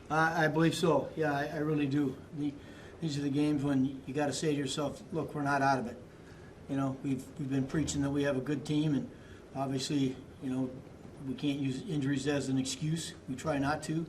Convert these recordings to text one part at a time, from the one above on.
I believe so. Yeah, I really do. These are the games when you got to say to yourself, look, we're not out of it. You know, we've been preaching that we have a good team, and obviously, you know, we can't use injuries as an excuse. We try not to.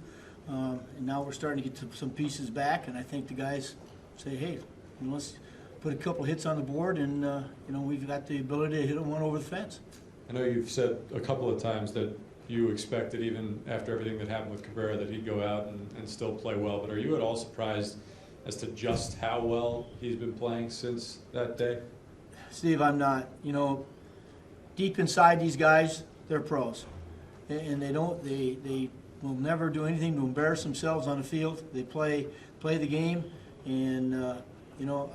And now we're starting to get some pieces back, and I think the guys say, hey, you know, let's put a couple hits on the board, and, you know, we've got the ability to hit one over the fence. I know you've said a couple of times that you expected, even after everything that happened with Cabrera, that he'd go out and still play well, but are you at all surprised as to just how well he's been playing since that day? Steve, I'm not. You know, deep inside these guys, they're pros, and they will never do anything to embarrass themselves on the field. They play the game, and you know,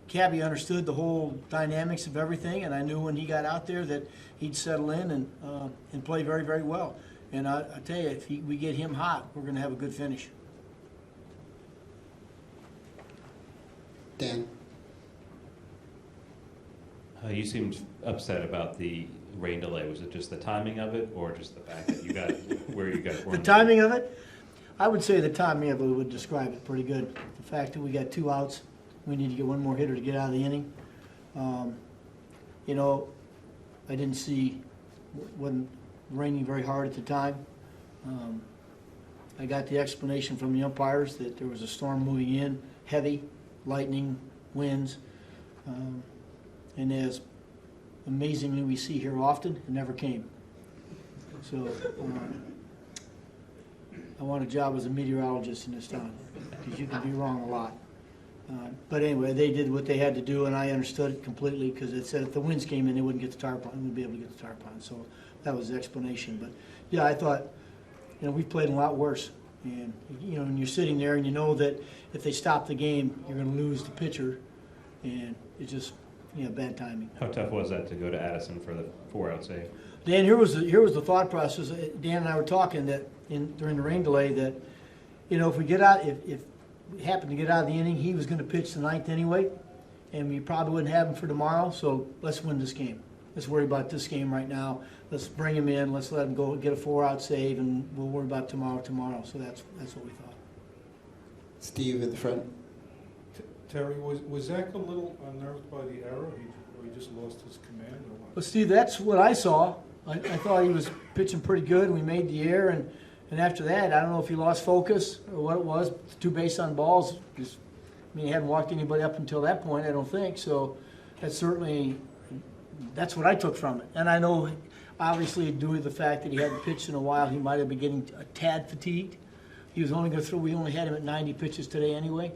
Cabby understood the whole dynamics of everything, and I knew when he got out there that he'd settle in and play very, very well. And I tell you, if we get him hot, we're going to have a good finish. Dan? You seemed upset about the rain delay. Was it just the timing of it, or just the fact that you got where you got? The timing of it? I would say the timing of it would describe it pretty good. The fact that we got 2 outs, we need to get one more hitter to get out of the inning. You know, I didn't see, wasn't raining very hard at the time. I got the explanation from the umpires that there was a storm moving in, heavy, lightning, winds, and as amazingly we see here often, it never came. So I want a job as a meteorologist in this town, because you can be wrong a lot. But anyway, they did what they had to do, and I understood it completely, because it said if the winds came in, they wouldn't get the tar pond, wouldn't be able to get the tar pond. So that was the explanation. But yeah, I thought, you know, we've played a lot worse. And, you know, when you're sitting there and you know that if they stop the game, you're going to lose the pitcher, and it's just, you know, bad timing. How tough was that to go to Addison for the 4-out save? Dan, here was the thought process. Dan and I were talking that during the rain delay that, you know, if we get out, if we happen to get out of the inning, he was going to pitch the 9th anyway, and we probably wouldn't have him for tomorrow. So let's win this game. Let's worry about this game right now. Let's bring him in. Let's let him go get a 4-out save, and we'll worry about tomorrow. So that's what we thought. Steve at the front. Terry, was Zach a little unnerved by the error? Or he just lost his command, or what? Well, Steve, that's what I saw. I thought he was pitching pretty good. We made the error, and after that, I don't know if he lost focus or what it was. 2 base on balls. Just, I mean, he hadn't walked anybody up until that point, I don't think. So that's what I took from it. And I know, obviously, due to the fact that he hadn't pitched in a while, he might have been getting a tad fatigued. He was only going to throw. We only had him at 90 pitches today anyway.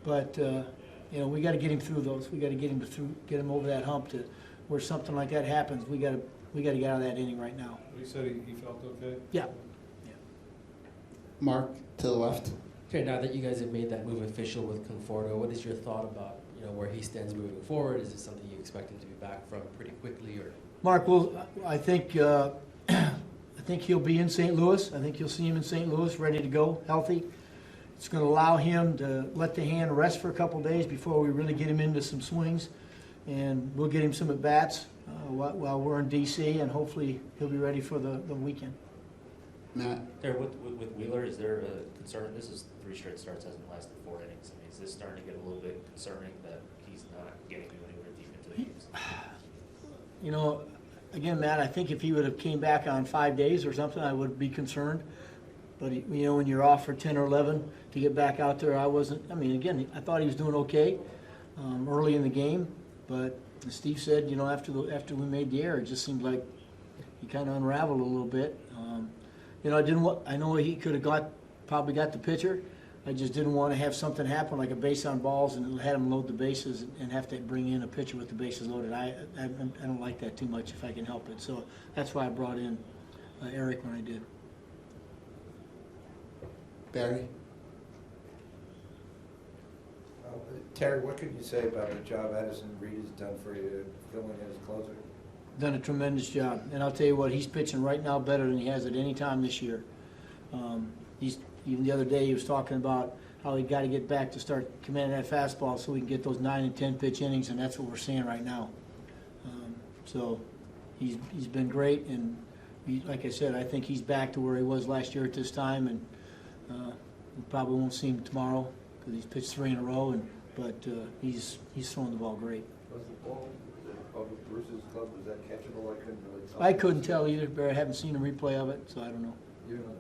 But you know, we got to get him through those. We got to get him over that hump to where something like that happens. We got to get out of that inning right now. He said he felt okay? Yeah. Mark to the left. Okay, now that you guys have made that move official with Conforto, what is your thought about, you know, where he stands moving forward? Is it something you expect him to be back from pretty quickly, or? Mark, well, I think he'll be in St. Louis. I think you'll see him in St. Louis, ready to go, healthy. It's going to allow him to let the hand rest for a couple days before we really get him into some swings, and we'll get him some at bats while we're in D.C. and hopefully he'll be ready for the weekend. Matt. There, with Wheeler, is there a concern? This is 3 straight starts, hasn't lasted 4 innings. I mean, is this starting to get a little bit concerning that he's not getting anywhere deep into the games? You know, again, Matt, I think if he would have came back on 5 days or something, I would be concerned. But, you know, when you're off for 10 or 11 to get back out there, I wasn't. I mean, again, I thought he was doing okay early in the game. But as Steve said, you know, after we made the error, it just seemed like he kind of unraveled a little bit. You know, I know he could have probably got the pitcher. I just didn't want to have something happen like a base on balls and had him load the bases and have to bring in a pitcher with the bases loaded. I don't like that too much if I can help it. So that's why I brought in Eric when I did. Barry. Terry, what can you say about the job Addison Reed has done for you, filling in as closer? Done a tremendous job, and I'll tell you what, he's pitching right now better than he has at any time this year. Even the other day he was talking about how he got to get back to start commanding that fastball so we can get those 9 and 10 pitch innings, and that's what we're seeing right now. So he's been great, and like I said, I think he's back to where he was last year at this time, and we probably won't see him tomorrow because he's pitched 3 in a row, but he's throwing the ball great. Was the ball of Bruce's club, was that catchable? I couldn't really tell. I couldn't tell either, Barry. I haven't seen a replay of it, so I don't know. You know,